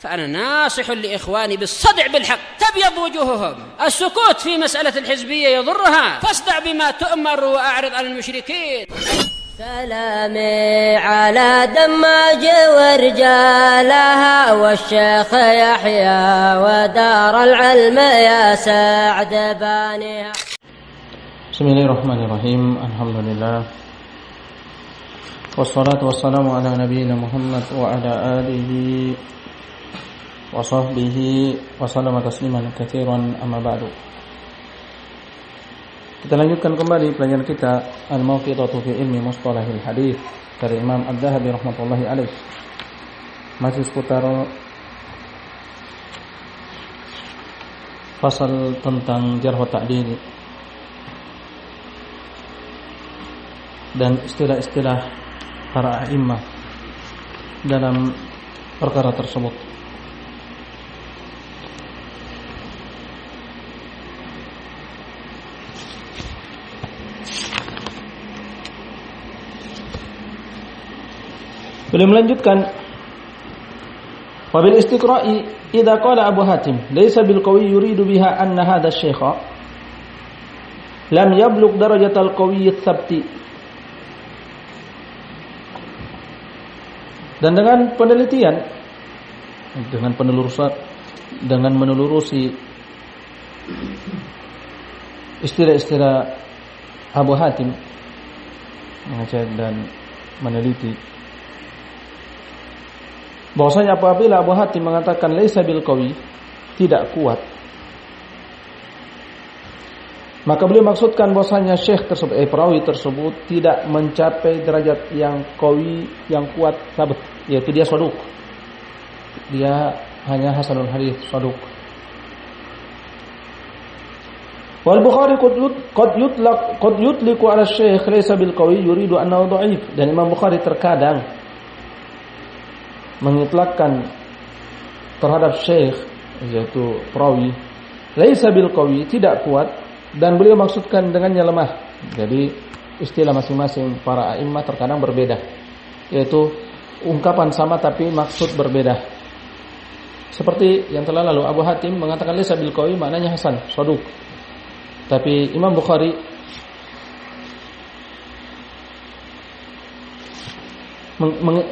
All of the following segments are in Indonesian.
فأنا ناصح لإخواني بالصدع بالحق تبيض وجوههم. السكوت في مسألة الحزبية يضرها، فاصدع بما تؤمر وأعرض عن المشركين. سلامي على دماج ورجالها والشيخ يحيى ودار العلم يا سعد بانيها. Bismillahirrahmanirrahim. Alhamdulillah. Wassalatu wassalamu ala nabiyyina Muhammad wa ala alihi wa sahbihi wa sallama tasliman katsiran, amma ba'du. Kita lanjutkan kembali pelajaran kita Al-Mawqidatu fi Ilmi Mustalahil Hadits dari Imam Adz-Dzahabi rahmatullahi alaih. Masih seputar fasal tentang jarh wa ta'dil dan istilah-istilah para a'immah dalam perkara tersebut. Beliau melanjutkan, wa bil istiqra'i idza qala Abu Hatim laysa bil qawi yuridu biha anna hadha asy-syaikha lam yablugh darajatal qawi ats-sabti. Dan dengan penelitian, dengan menelurusi istilah-istilah Abu Hatim, mengecek dan meneliti bahwasanya apabila Abu Hatim mengatakan laisa bil qawi, tidak kuat, maka beliau maksudkan bahwasanya syekh tersebut, perawi tersebut tidak mencapai derajat yang qawi, yang kuat, sabit, yaitu dia saduq. Dia hanya hasanul hadits, saduq. Wal Bukhari qad yutliqu ala syekh laysa bil qawi yuridu annahu dhaif. Dan Imam Bukhari terkadang mengitlaqkan terhadap syekh, yaitu perawi, laysa bil qawi, tidak kuat, dan beliau maksudkan dengannya lemah. Jadi istilah masing-masing para a'immah terkadang berbeda, yaitu ungkapan sama tapi maksud berbeda. Seperti yang telah lalu, Abu Hatim mengatakan laysa bil qawi, maknanya hasan, saduq. Tapi Imam Bukhari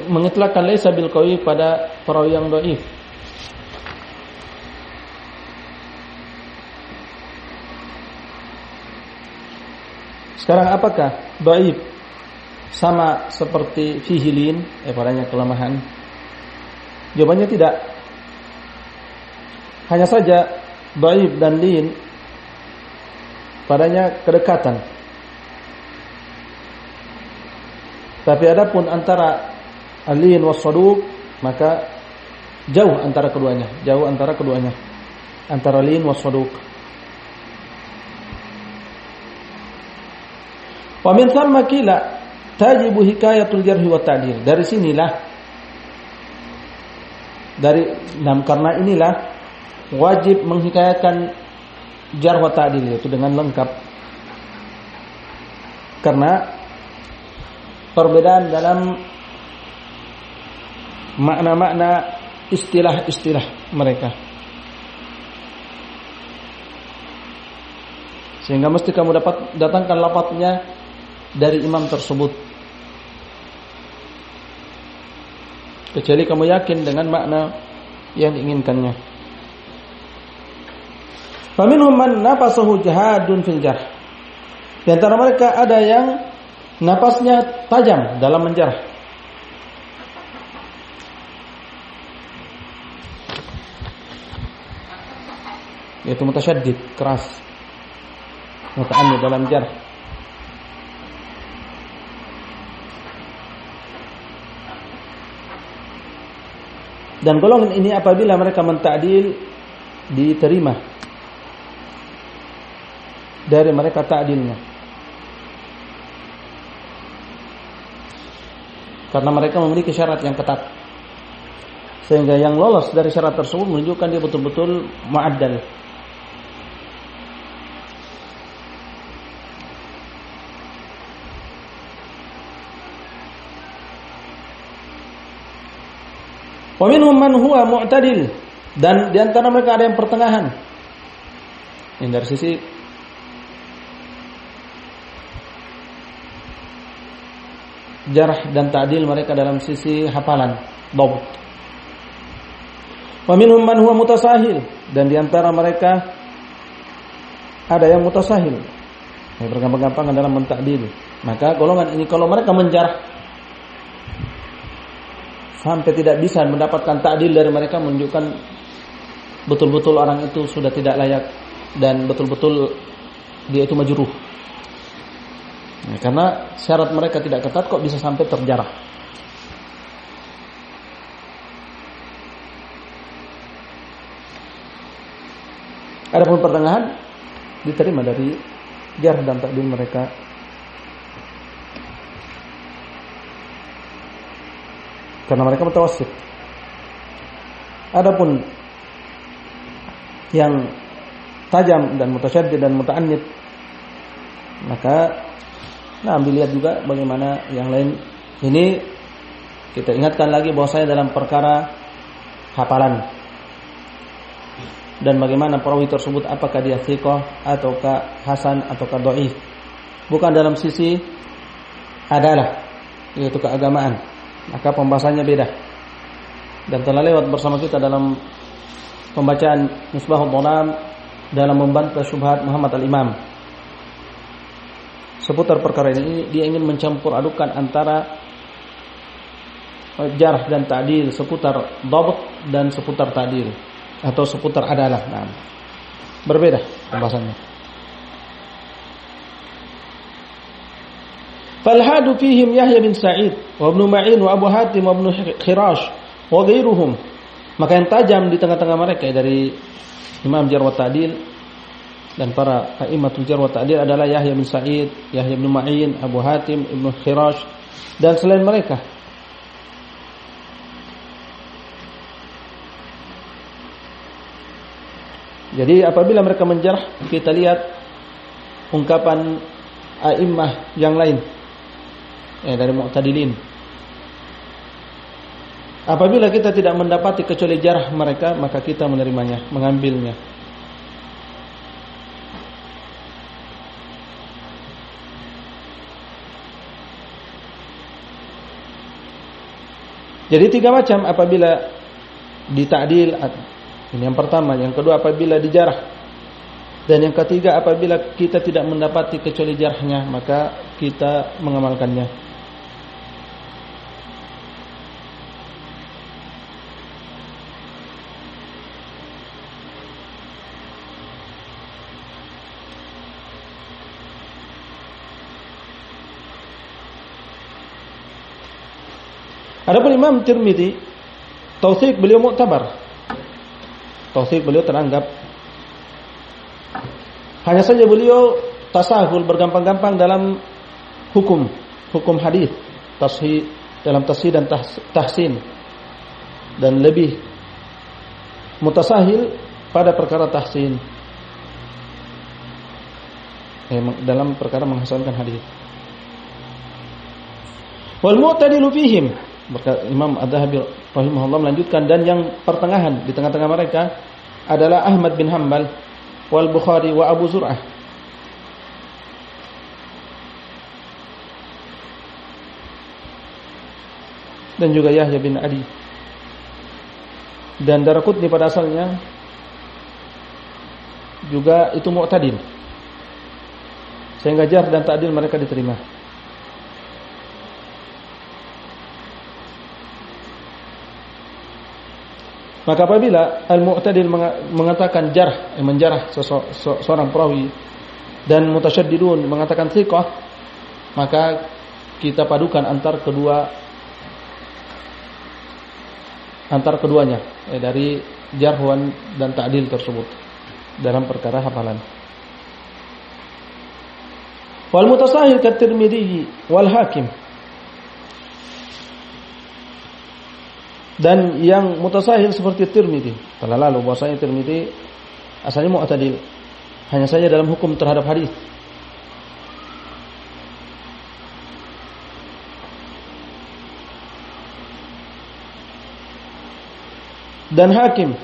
mengitlaqkan laysa bil qawi pada perawi yang dhaif. Sekarang apakah dhaif sama seperti fihi lin, padanya kelemahan? Jawabannya tidak. Hanya saja dhaif dan lin padanya kedekatan. Tapi adapun antara al-lin was saduq, maka jauh antara keduanya, antara lin was saduq. Wa min thamma qila tajibu hikayatul jarh wa ta'dil. Dari sinilah, karena inilah wajib menghikayatkan jarh wa ta'dil, yaitu dengan lengkap. Karena perbedaan dalam makna-makna istilah-istilah mereka, sehingga mesti kamu dapat datangkan lafadznya dari imam tersebut, kecuali kamu yakin dengan makna yang diinginkannya. Faminhum man nafasahu jahadun fil jarh. Di antara mereka ada yang napasnya tajam dalam menjarah, yaitu mutasyaddid, keras, muta'annid dalam jarh. Dan golongan ini apabila mereka menta'dil, diterima dari mereka ta'dilnya, karena mereka memiliki syarat yang ketat, sehingga yang lolos dari syarat tersebut menunjukkan dia betul-betul mu'addal. Wa minhum man huwa mu'tadil, dan di antara mereka ada yang pertengahan. Ini dari sisi jarh dan ta'dil mereka dalam sisi hafalan, dhabt. Wa minhum man huwa mutasahil, dan di antara mereka ada yang mutasahil, bergampang-gampangan dalam mentakdil. Maka golongan ini kalau mereka menjarah sampai tidak bisa mendapatkan ta'dil dari mereka, menunjukkan betul-betul orang itu sudah tidak layak dan betul-betul dia itu majruh. Karena syarat mereka tidak ketat, kok bisa sampai terjarah. Adapun pertengahan diterima dari jarh dan ta'dil mereka. Karena mereka mutawassit. Adapun yang tajam dan mutasyaddid dan muta'annid, maka dilihat juga bagaimana yang lain. Ini kita ingatkan lagi bahwasanya dalam perkara hafalan dan bagaimana perawi tersebut, apakah dia thiqah ataukah hasan ataukah dhaif, bukan dalam sisi adalah, yaitu keagamaan. Maka pembahasannya beda. Dan telah lewat bersama kita dalam pembacaan Misbahul Dhalam dalam membantah syubhat Muhammad al-Imam. Seputar perkara ini, dia ingin mencampur adukan antara jarh dan ta'dil, seputar dhabt dan seputar ta'dil, atau seputar adalah. Berbeda pembahasannya. Falhadu fihim Yahya bin Sa'id wa Ibnu Ma'in wa Abu Hatim wa Ibnu Khirash wa ghairuhum. Maka yang tajam di tengah-tengah mereka dari Imam Jarh wa Ta'dil dan para a'immatul Jarh wa Ta'dil adalah Yahya bin Sa'id, Yahya bin Ma'in, Abu Hatim, Ibnu Khirash dan selain mereka. Jadi apabila mereka menjarh, kita lihat ungkapan a'immah yang lain dari mu'tadilin. Apabila kita tidak mendapati kecuali jarh mereka, maka kita menerimanya, mengambilnya. Jadi 3 macam apabila dita'dil. Ini yang pertama, yang kedua apabila dijarah, dan yang ketiga apabila kita tidak mendapati kecuali jarhnya, maka kita mengamalkannya. Adapun Imam Tirmidzi, tautsik beliau mu'tabar. Tautsik beliau teranggap. Hanya saja beliau tasahul, bergampang-gampang dalam hukum hadis, tashih, dalam tashih dan tahsin, dan lebih mutasahil pada perkara tahsin, dalam perkara menghasankan hadis. Wal mu'tadilu fihim, Imam Adz-Dzahabi rahimahullah melanjutkan, dan yang pertengahan di tengah-tengah mereka adalah Ahmad bin Hanbal wal Bukhari wa Abu Zur'ah. Dan juga Yahya bin Adi. Dan Daraqutni pada asalnya juga itu mu'tadil, sehingga jarh dan ta'dil mereka diterima. Maka apabila al-mu'tadil mengatakan jarh, menjarah seorang perawi, dan mutasyaddidun mengatakan thiqah, maka kita padukan antara keduanya dari jarh dan ta'dil tersebut dalam perkara hafalan. Wal mutasahil kat Tirmidzi wal Hakim. Dan yang mutasahil seperti Tirmidzi, telah lalu bahwasanya Tirmidzi asalnya mu'tadil, hanya saja dalam hukum terhadap hadis. dan Hakim.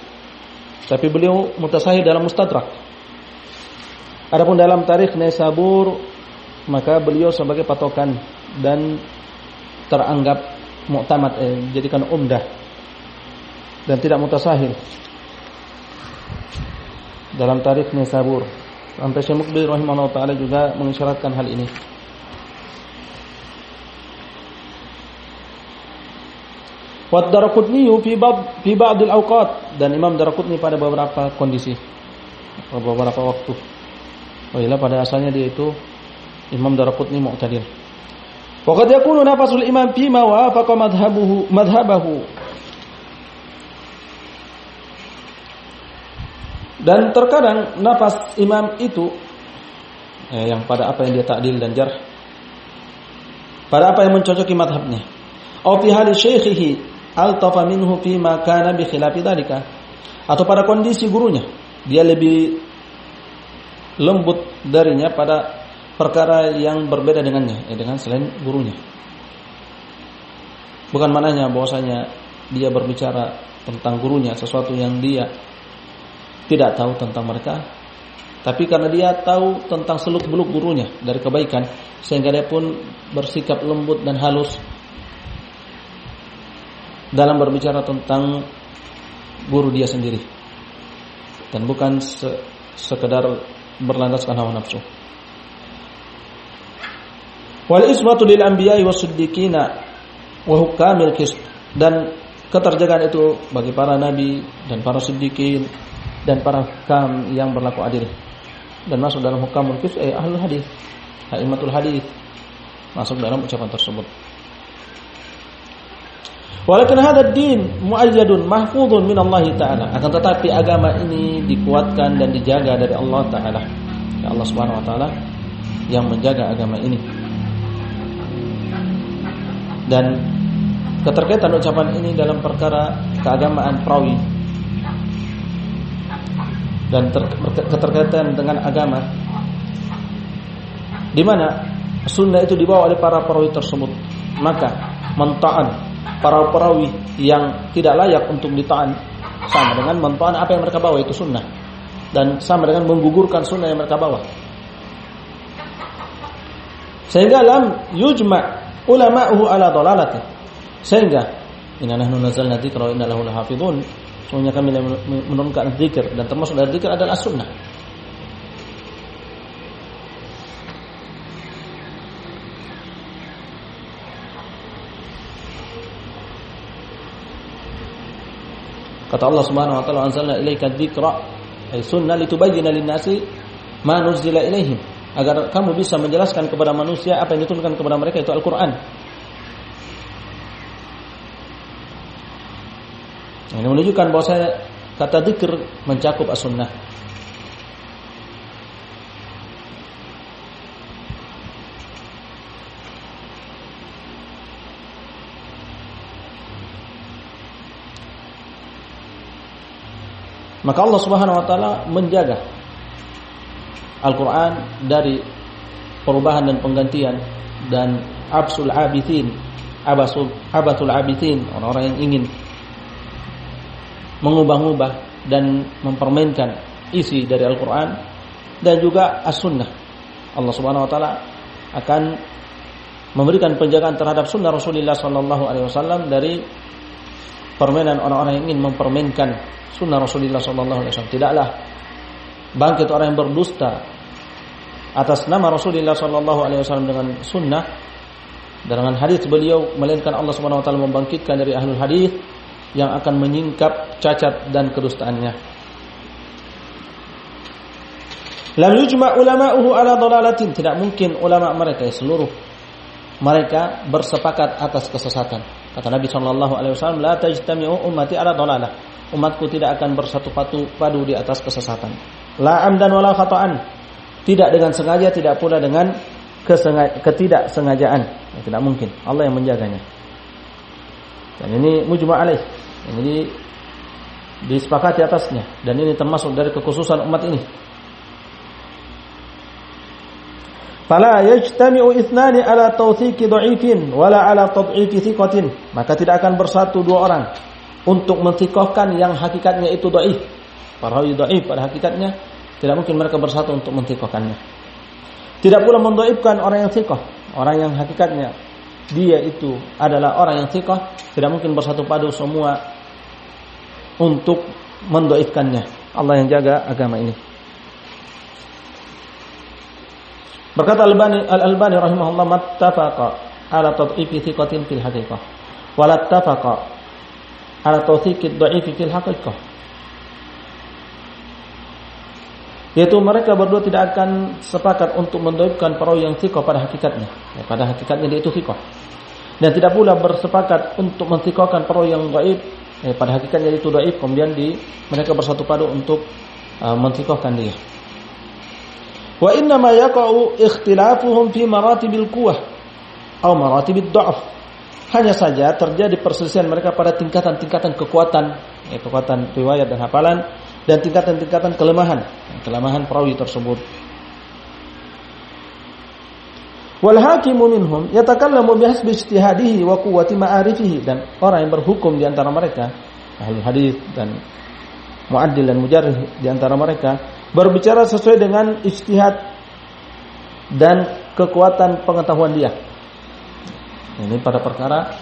Tapi beliau mutasahih dalam Mustadrak. Adapun dalam Tarikh Naisabur, maka beliau sebagai patokan dan teranggap mu'tamad, jadikan umdah dan tidak mutasahil dalam Tarikh Naisabur. Sampai Syekh Muqbil rahimahullah ta'ala juga mengisyaratkan hal ini. Wa Daraqutni fi ba'd al-awqat, dan Imam Daraqutni pada beberapa kondisi, beberapa waktu. Wailah pada asalnya dia itu Imam Daraqutni mu'tadil. Wa qad yakunu nafasul imam fi ma wafaqa madhhabahu. Dan terkadang nafas imam itu yang pada apa yang dia ta'dil dan jarh, pada apa yang mencocoki madhabnya. Au fi hali syaikhihi altafa minhu fi ma kana bi khilafi dzalika, atau pada kondisi gurunya dia lebih lembut darinya pada perkara yang berbeda dengannya, dengan selain gurunya. Bukan maknanya bahwasanya dia berbicara tentang gurunya sesuatu yang dia tidak tahu tentang mereka, tapi karena dia tahu tentang seluk-beluk gurunya dari kebaikan, sehingga dia pun bersikap lembut dan halus dalam berbicara tentang guru dia sendiri, dan bukan sekedar berlandaskan hawa nafsu. Wal ismatu lil anbiya'i was-siddiqina wa hukamil qist, dan keterjagaan itu bagi para nabi dan para siddiqin dan para hukam yang berlaku adil, dan masuk dalam hukamul qist ahlul hadis, a'immatul hadis, masuk dalam ucapan tersebut. Walakin hadzal din muayyadun mahfuzun min Allah taala, akan tetapi agama ini dikuatkan dan dijaga dari Allah taala. Ya, Allah Subhanahu wa taala yang menjaga agama ini. Dan keterkaitan ucapan ini dalam perkara keagamaan perawi dan keterkaitan dengan agama, di mana sunnah itu dibawa oleh para perawi tersebut, maka mentaan para perawi yang tidak layak untuk ditaan sama dengan mentaan apa yang mereka bawa itu sunnah, dan sama dengan menggugurkan sunnah yang mereka bawa. Sehingga lam yujma' ulama'uhu ala dhalalati, sehingga inna nahnu nazzalna dzikra wa inna lahu lahafizun, sesungguhnya kami menurunkan zikir, dan termasuk dari zikir adalah sunnah. Kata Allah Subhanahu wa taala, anzalna ilaika dzikra ay sunnah litubayyana lin-nasi ma nuzila ilaihim, agar kamu bisa menjelaskan kepada manusia apa yang diturunkan kepada mereka, itu Al-Qur'an. Ini menunjukkan bahwa kata dzikir mencakup as-sunnah. Maka Allah Subhanahu wa taala menjaga Al-Qur'an dari perubahan dan penggantian dan abatul abithin, orang-orang yang ingin mengubah-ubah dan mempermainkan isi dari Al-Qur'an dan juga as-sunnah. Allah Subhanahu wa taala akan memberikan penjagaan terhadap sunnah Rasulullah sallallahu alaihi wasallam dari permainan orang-orang yang ingin mempermainkan sunnah Rasulullah sallallahu alaihi wasallam. Tidaklah bangkit orang yang berdusta atas nama Rasulullah sallallahu alaihi wasallam dengan sunnah dan dengan hadis beliau, melainkan Allah Subhanahu wa taala membangkitkan dari ahlul hadis yang akan menyingkap cacat dan kedustaannya. Lam yujma' ulama'uhu ala dhalalatin, tidak mungkin ulama mereka seluruh mereka bersepakat atas kesesatan. Kata Nabi sallallahu alaihi wasallam, la tajtami'u ummati ala dhalalah, umatku tidak akan bersatu padu di atas kesesatan. La amdan wala khata'an, tidak dengan sengaja, tidak pula dengan ketidaksengajaan. Tidak mungkin, Allah yang menjaganya. Dan ini mujma' alaih, ini disepakati atasnya, dan ini termasuk dari kekhususan umat ini. Fala yajtami'u ithnani ala tawthiqi dha'ifin wala ala tad'ifi thiqatin, maka tidak akan bersatu dua orang untuk menthikohkan yang hakikatnya itu dhaif. Para rawi dhaif pada hakikatnya tidak mungkin mereka bersatu untuk menthikohkannya. Tidak pula mendhaifkan orang yang thikoh, orang yang hakikatnya dia itu adalah orang yang thikoh, tidak mungkin bersatu padu semua untuk mendhaifkannya. Allah yang jaga agama ini. Berkata Al-Albani rahimahullah, mattafaqa ala tad'ifi thiqatin fil haqiqah wa la ittafaqa ala tawthiqid dha'ifi fil haqiqah. Yaitu mereka berdua tidak akan sepakat untuk mendhaifkan perawi yang thiqah pada hakikatnya. Ya, pada hakikatnya dia itu thiqah. Dan tidak pula bersepakat untuk menthikohkan perawi yang dhaif, pada hakikatnya dia itu dhaif, kemudian mereka bersatu padu untuk menthikohkan dia. Wa inna ma yaqa'u ikhtilafuhum fi maratibil quwwah atau maratibid dha'f. Hanya saja terjadi perselisihan mereka pada tingkatan-tingkatan kekuatan, kekuatan riwayat dan hafalan, dan tingkatan-tingkatan kelemahan perawi tersebut. Wal hakimu minhum yatakallamu bihasbi ijtihadihi wa quwwati ma'arifihi, dan orang yang berhukum di antara mereka, ahli hadis dan muaddil dan mujarrih di antara mereka, berbicara sesuai dengan ijtihad dan kekuatan pengetahuan dia. Ini pada perkara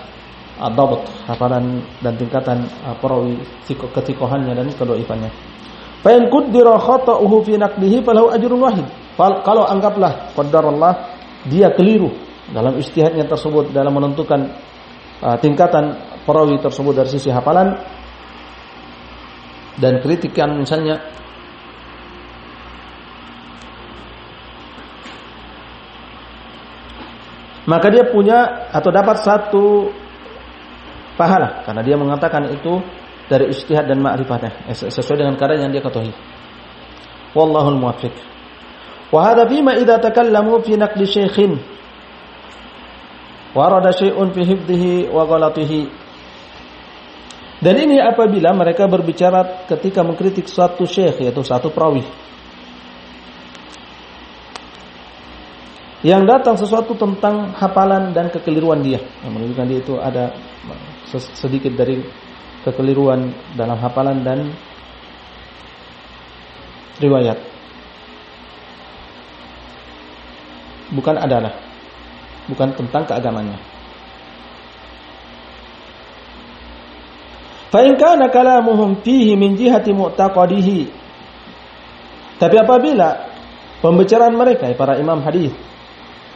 ad-dhabt, hafalan dan tingkatan perawi, ketikohannya dan kedhaifannya. Fa in qaddara khata'uhu fi naqlihi falahu ajrun wahid. Kalau anggaplah qadarullah dia keliru dalam ijtihadnya tersebut dalam menentukan tingkatan perawi tersebut dari sisi hafalan dan kritikan misalnya, maka dia punya atau dapat satu pahala karena dia mengatakan itu dari ijtihad dan ma'rifatnya sesuai dengan keadaan yang dia ketahui. Wallahul muwaffiq. Wa hadha fima idza takallamu fi naqli syaikhin wa arada syai'un fi hifdhihi wa ghalatihi. Dan ini apabila mereka berbicara ketika mengkritik suatu syekh, yaitu satu perawi, yang datang sesuatu tentang hafalan dan kekeliruan dia, yang menunjukkan dia itu ada sedikit dari kekeliruan dalam hafalan dan riwayat. Bukan tentang keagamannya. Fa in kana kalamuhum fihi min jihati mu'taqadihi. Tapi apabila pembicaraan mereka, para imam hadis,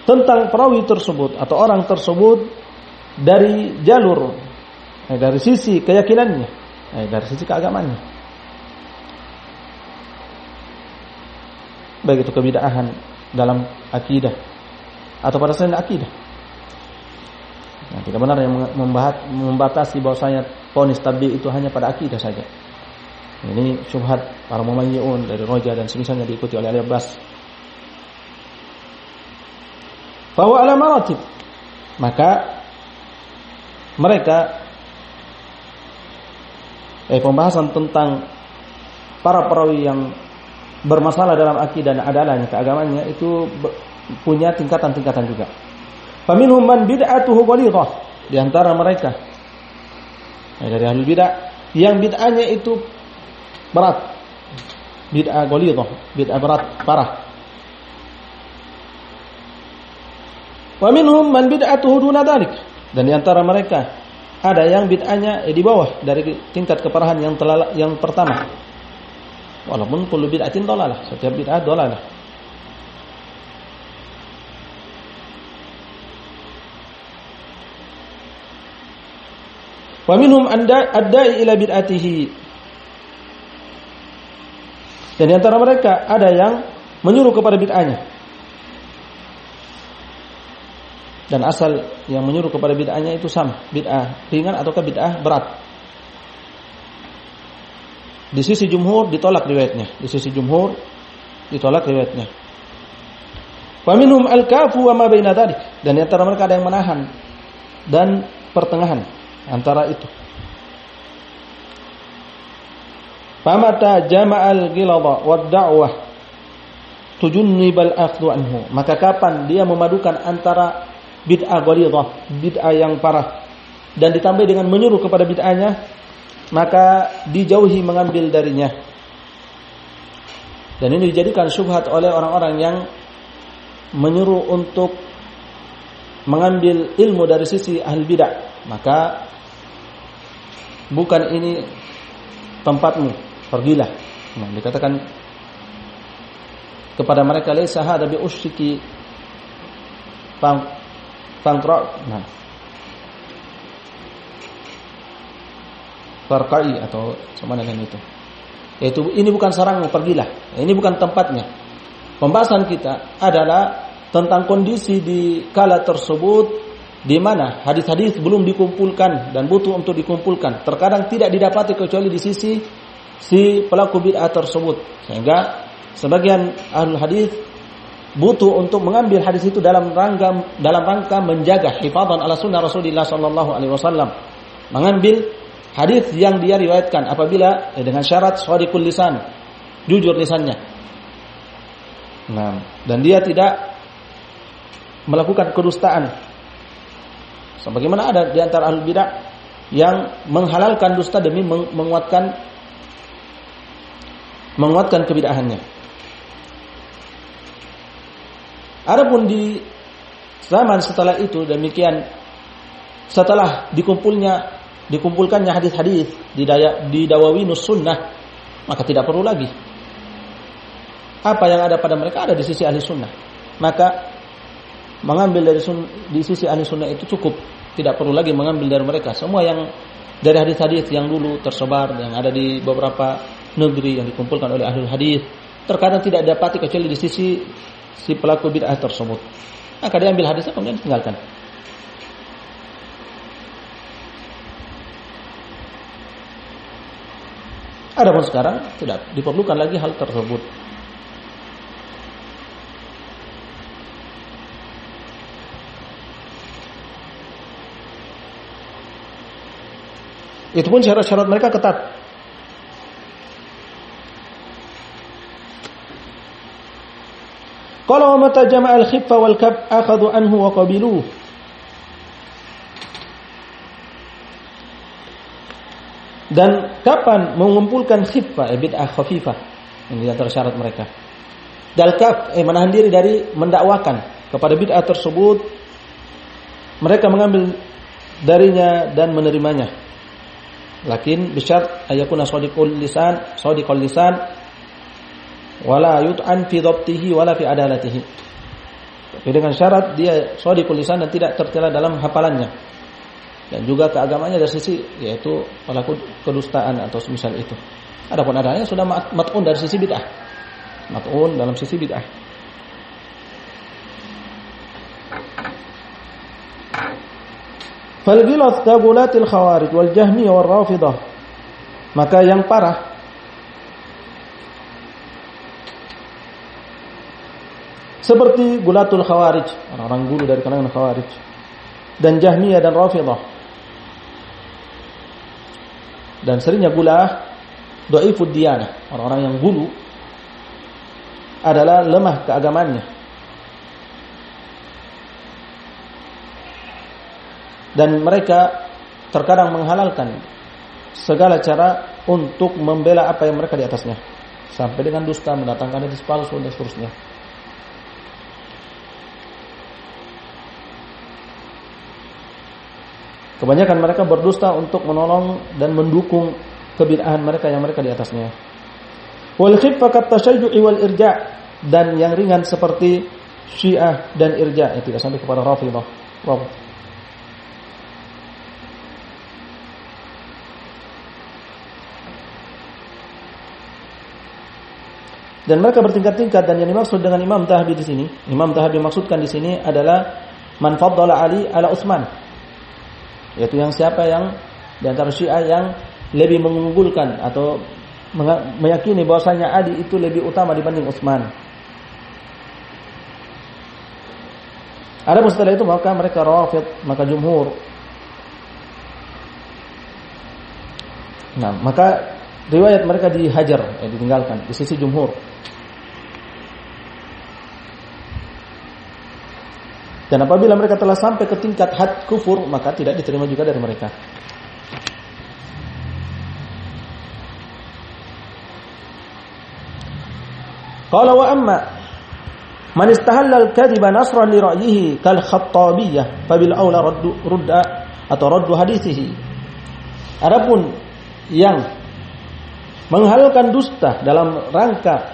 tentang perawi tersebut atau orang tersebut dari jalur, dari sisi keyakinannya, dari sisi keagamannya, baik itu kebid'ahan dalam akidah atau pada selain akidah, nah, tidak benar yang membatasi bahwasanya vonis tabi itu hanya pada akidah saja. Ini syubhat para mumayyi'un dari Roja dan semisalnya diikuti oleh Al-Abbas. Bahwa ala maratib, maka mereka pembahasan tentang para perawi yang bermasalah dalam akidah dan adalahnya, keagamannya itu punya tingkatan-tingkatan juga. Faminhum man bid'atuhu ghalidhah, di antara mereka dari ahli bid'ah yang bid'ahnya itu berat, bid'ah ghalidhah, bid'ah berat, parah. Wa minhum man bid'atuhu duna dzalik, dan di antara mereka ada yang bid'ahnya di bawah dari tingkat keparahan yang pertama. Walaupun kullu bid'atin dhalalah, setiap bid'ah dhalalah. Wa minhum ad-da'i ila bid'atihi, dan di antara mereka ada yang menyuruh kepada bid'ahnya. Dan asal yang menyuruh kepada bid'ahnya itu sama, bid'ah ringan ataukah bid'ah berat. Di sisi jumhur ditolak riwayatnya, Wa minhum al-kafu wa ma baina dzalik, dan di antara mereka ada yang menahan dan pertengahan antara itu. Famata jama'al ghiladha wad da'wah tujunnibal akhdhu anhu, maka kapan dia memadukan antara bid'ah ghalidhah, bid'ah yang parah, dan ditambah dengan menyuruh kepada bid'ahnya, maka dijauhi mengambil darinya. Dan ini dijadikan syubhat oleh orang-orang yang menyuruh untuk mengambil ilmu dari sisi ahli bid'ah. Maka bukan ini tempatmu, pergilah. Nah, dikatakan kepada mereka laisa hadza bi usyriki fangqra. Nah, farqai atau sama dengan itu. Yaitu ini bukan sarangmu, pergilah. Ini bukan tempatnya. Pembahasan kita adalah tentang kondisi di kala tersebut di mana hadis-hadis belum dikumpulkan dan butuh untuk dikumpulkan. Terkadang tidak didapati kecuali di sisi si pelaku bid'ah tersebut. Sehingga sebagian ahlul hadis butuh untuk mengambil hadis itu dalam rangka menjaga hifadzan ala sunnah Rasulullah sallallahu alaihi wasallam. Mengambil hadis yang dia riwayatkan apabila dengan syarat shadiqul lisan, jujur lisannya. Nah, dan dia tidak melakukan kedustaan. Sebagaimana ada di antara ahlul bidah yang menghalalkan dusta demi menguatkan kebid'ahannya. Adapun di zaman setelah itu demikian, setelah dikumpulkannya hadis-hadis di dawawinus sunnah, maka tidak perlu lagi. Apa yang ada pada mereka ada di sisi ahli sunnah. Maka mengambil di sisi ahli sunnah itu cukup. Tidak perlu lagi mengambil dari mereka. Semua yang dari hadis-hadis yang dulu tersebar, yang ada di beberapa negeri yang dikumpulkan oleh ahli hadis, terkadang tidak dapati kecuali di sisi si pelaku bid'ah tersebut. Maka diambil hadisnya kemudian ditinggalkan. Adapun sekarang tidak diperlukan lagi hal tersebut. Itu pun syarat-syarat mereka ketat. Qala wa mata jama'a al-khiffa wal kab akhadhu anhu wa qabiluhu. Dan kapan mengumpulkan khifah, bid'ah khafifah, ini antara syarat mereka. Dal kaf, menahan diri dari mendakwakan kepada bid'ah tersebut, mereka mengambil darinya dan menerimanya. Lakin bisyarat ayakuna shadiqul lisan wala yut'an fi dhabtihi wala fi adalatihi. Tapi dengan syarat dia shadiqul lisan dan tidak tercela dalam hafalannya. Dan juga keagamanya dari sisi yaitu pelaku kedustaan atau semisal itu. Adapun adanya sudah mat'un dari sisi bid'ah. Mat'un dalam sisi bid'ah. Fal ghilath tabulatil khawarij wal jahmiyah wal rafidah. Maka yang parah seperti gulatul khawarij, orang-orang gulu dari kalangan khawarij, dan jahmiyah dan rafidah. Dan seringnya gulah dhaifud diyanah, orang-orang yang gulu adalah lemah keagamannya. Dan mereka terkadang menghalalkan segala cara untuk membela apa yang mereka di atasnya, sampai dengan dusta, mendatangkan hadis palsu dan seterusnya. Kebanyakan mereka berdusta untuk menolong dan mendukung kebid'ahan mereka yang mereka di atasnya. Wal khiffa kat tashayyu'i wal irja', dan yang ringan seperti Syiah dan irja', yang tidak sampai kepada Rafidhah. Dan mereka bertingkat-tingkat, dan yang dimaksud dengan Imam Dhahabi di sini, Imam Dhahabi maksudkan di sini adalah man faddala Ali ala Utsman. Yaitu yang siapa yang di antara Syiah yang lebih mengunggulkan atau meyakini bahwasanya Ali itu lebih utama dibanding Utsman. Adapun setelah itu maka mereka Rafidh, maka jumhur. Nah, maka riwayat mereka dihajar, ditinggalkan di sisi jumhur. Dan apabila mereka telah sampai ke tingkat had kufur, maka tidak diterima juga dari mereka. Qala wa amma man istahalla al-kadhiba nasran li ra'yihi kal Khattabiyyah fabil aula raddu hadithihi. Adapun yang menghalalkan dusta dalam rangka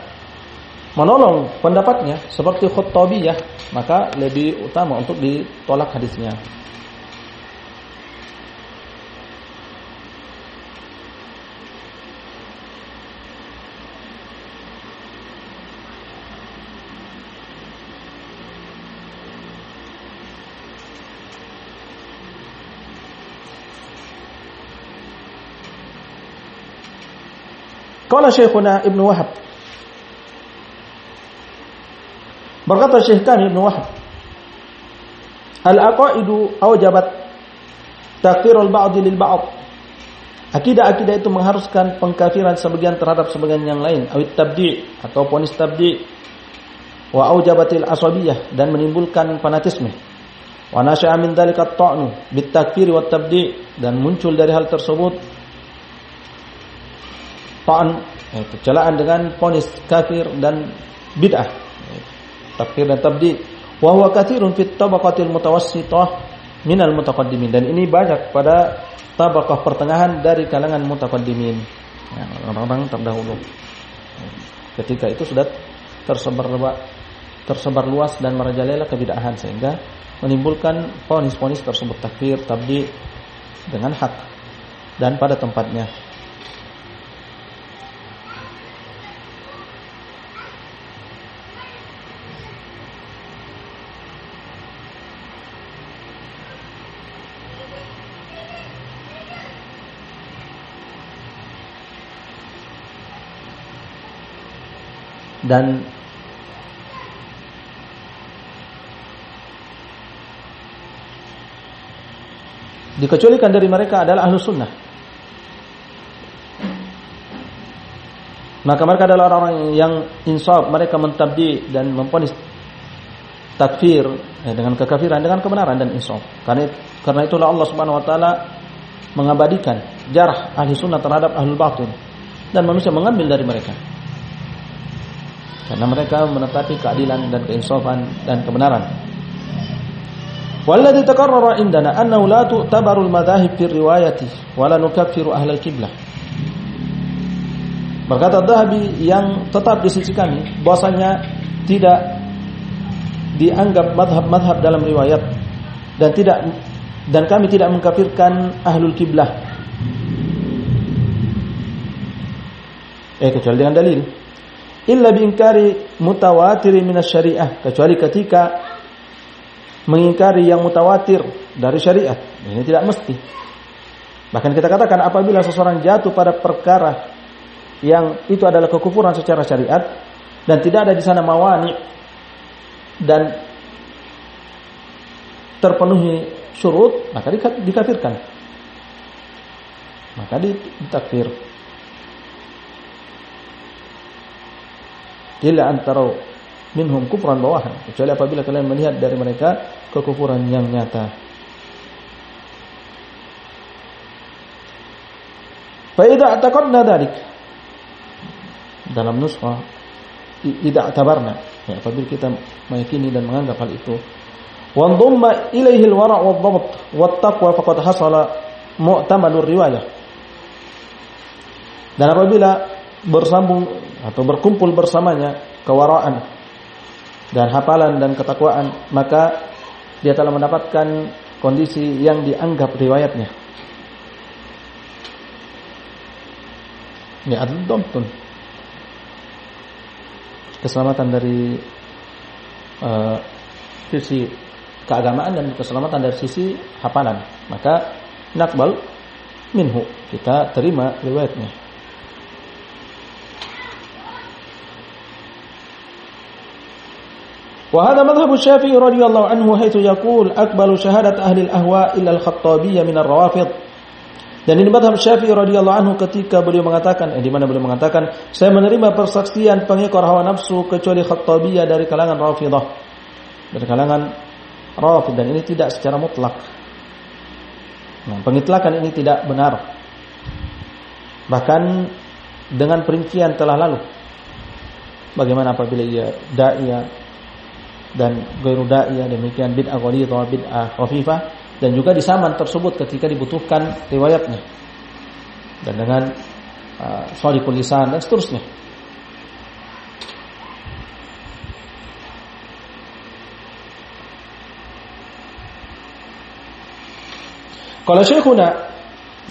menolong pendapatnya seperti Khattabiyyah, maka lebih utama untuk ditolak hadisnya. Qala Syekhuna Ibnu Wahab, berkata Syekh kami Ibnu Wahab, al-aqaidu awjabat takfirul ba'd lil ba'd. Akidah-akidah itu mengharuskan pengkafiran sebagian terhadap sebagian yang lain, awit tabdi' atau ponis tabdi', wa awjabatil asabiyah, dan menimbulkan fanatisme. Wa nasya'a min dzalika at-ta'nu bit takfir wat tabdi', dan muncul dari hal tersebut ta'an, celaan dengan ponis kafir dan bid'ah, takfir dan tabdi'. Wa huwa katsirun fit tabaqatil mutawassithah minal mutaqaddimin, dan ini banyak pada tabaqah pertengahan dari kalangan mutaqaddimin, orang-orang terdahulu. Ketika itu sudah tersebar luas dan merajalela kebid'ahan, sehingga menimbulkan ponis-ponis tersebut takfir, tabdi' dengan hak dan pada tempatnya. Dan dikecualikan dari mereka adalah ahlu sunnah. Maka mereka adalah orang-orang yang insaf, mereka mentabdi dan memponis takfir dengan kekafiran dengan kebenaran dan insaf. Karena itulah Allah Subhanahu wa taala mengabadikan jarh ahli sunnah terhadap ahlul batil, dan manusia mengambil dari mereka. Karena mereka menetapi keadilan dan keinsafan dan kebenaran. Walladzi taqarrara indana annahu la tu'tabaru al-madahib fi riwayati wa la nukaffiru ahlal qiblah. Berkata Dhahabi, yang tetap di sisi kami bahwasanya tidak dianggap madhab-madhab dalam riwayat, dan kami tidak mengkafirkan ahlul qiblah. Kecuali dengan dalil. Illa biinkari mutawatiri minas syariah, kecuali ketika mengingkari yang mutawatir dari syariat. Ini tidak mesti. Bahkan kita katakan apabila seseorang jatuh pada perkara yang itu adalah kekufuran secara syariat dan tidak ada di sana mawani dan terpenuhi syurut, maka dikafirkan. Maka ditakfir. Illa antara minhum kufran bawahan, kecuali apabila kalian melihat dari mereka kekufuran yang nyata. Fa idza i'taqadna dzalik, dalam nuskha idza i'tabarna, apabila kita meyakini dan menganggap hal itu, wa dhamma ilaihi al-wara' wad-dhabt wat-taqwa faqad hasala mu'tamalur riwayah. Dan apabila bersambung atau berkumpul bersamanya kewaraan dan hafalan dan ketakwaan, maka dia telah mendapatkan kondisi yang dianggap riwayatnya. Ya, ad-dhamtun, keselamatan dari sisi keagamaan dan keselamatan dari sisi hafalan, maka naqbal minhu, kita terima riwayatnya. وهذا مذهب الشافعي رضي الله عنه حيث يقول أقبل شهادة أهل الأهواء إلا الخطابية من الروافض. Dan ini madhab Syafi'i radhiyallahu anhu ketika beliau mengatakan, di mana beliau mengatakan, saya menerima persaksian pengekor hawa nafsu kecuali Khattabiyah dari kalangan Rafidah, dari kalangan Rafid, dan ini tidak secara mutlak. Nah, pengitlakan ini tidak benar. Bahkan dengan perincian telah lalu. Bagaimana apabila ia da'iyah dan ghairu da'iyah, demikian bid'ah ghalidhah, bid'ah khafifah, dan juga di zaman tersebut ketika dibutuhkan riwayatnya. Dan dengan shadiqul lisan dan seterusnya. Kalau Syekhuna,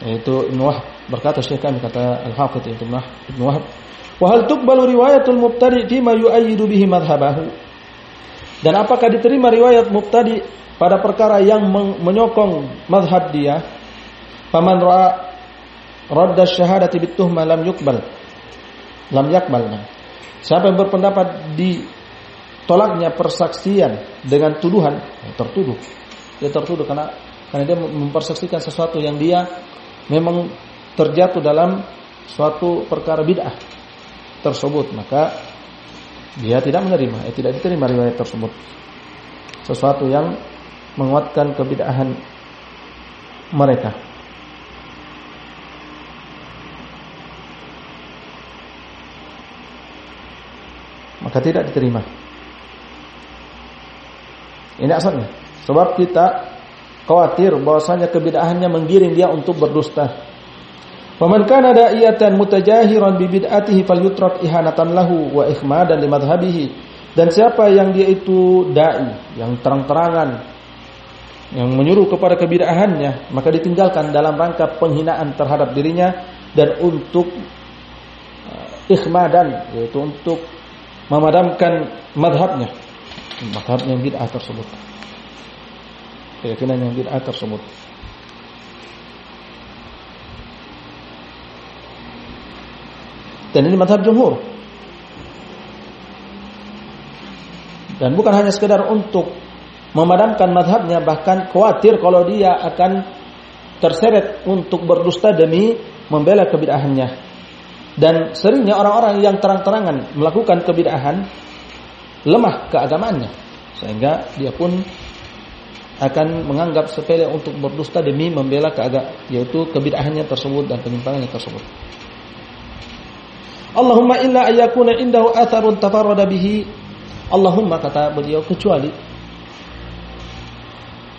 yaitu Ibnu Wahab, berkata Syekh kami, kata Al-Hafidz Ibnu Wahab, wa hal tuqbalu riwayatul mubtadi' fima yu'ayyidu bihi madhhabahu. Dan apakah diterima riwayat mubtadi' pada perkara yang menyokong mazhab dia? Faman ra'a radda syahadati bituhmah lam yakbal. Siapa yang berpendapat ditolaknya persaksian dengan tuduhan, tertuduh. Dia tertuduh karena dia mempersaksikan sesuatu yang dia memang terjatuh dalam suatu perkara bid'ah tersebut, maka dia tidak menerima, tidak diterima riwayat tersebut. Sesuatu yang menguatkan kebid'ahan mereka. Maka tidak diterima. Ini asalnya. Sebab kita khawatir bahwasanya kebid'ahannya menggiring dia untuk berdusta. Faman kana da'iyatan mutajahiran bi bid'atihi falyutrak ihanatan lahu wa ikhmadan li madhhabihi. Dan siapa yang dia itu dai, yang terang-terangan yang menyuruh kepada kebid'ahannya, maka ditinggalkan dalam rangka penghinaan terhadap dirinya dan untuk ikhmadan, yaitu untuk memadamkan madhabnya yang bid'ah tersebut, keyakinan yang bid'ah tersebut. Dan ini mazhab jumhur. Dan bukan hanya sekedar untuk memadamkan mazhabnya, bahkan khawatir kalau dia akan terseret untuk berdusta demi membela kebid'ahannya. Dan seringnya orang-orang yang terang-terangan melakukan kebid'ahan lemah keagamaannya, sehingga dia pun akan menganggap sepele untuk berdusta demi membela yaitu kebid'ahannya tersebut dan penyimpangannya tersebut. Allahumma illa ayyakuna indahu atharun tafarrada bihi. Allahumma, kata beliau, kecuali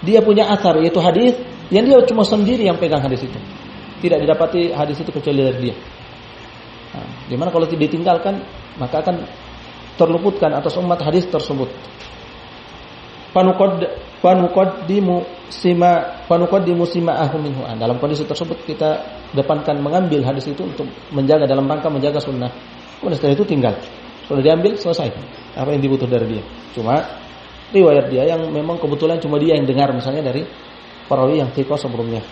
dia punya athar, yaitu hadis yang dia cuma sendiri yang pegang hadis itu. Tidak didapati hadis itu kecuali dari dia. Nah, dimana kalau ditinggalkan maka akan terluputkan atas umat hadis tersebut. Panuqaddimu sima'ahu minhu. Dalam kondisi tersebut kita depankan mengambil hadis itu untuk menjaga, dalam rangka menjaga sunnah. Kemudian setelah itu tinggal. Sudah diambil, selesai. Apa yang dibutuh dari dia? Cuma riwayat dia yang memang kebetulan cuma dia yang dengar, misalnya dari perawi yang thiqah sebelumnya.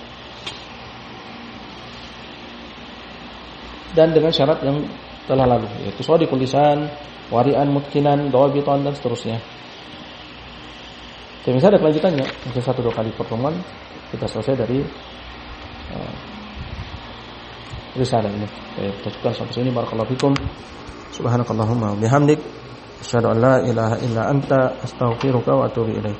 Dan dengan syarat yang telah lalu, yaitu shadiqul lisan, wari'an mutqinan, dawabitan, dan seterusnya. Jadi misalnya ada kelanjutannya, mungkin 1-2 kali pertemuan kita selesai dari risalah ini. Kita cukupkan sampai sini. Barakallahu fikum. Subhanakallahumma wa bihamdik, asyhadu an la ilaha illa anta, astaghfiruka wa atubu ilaik.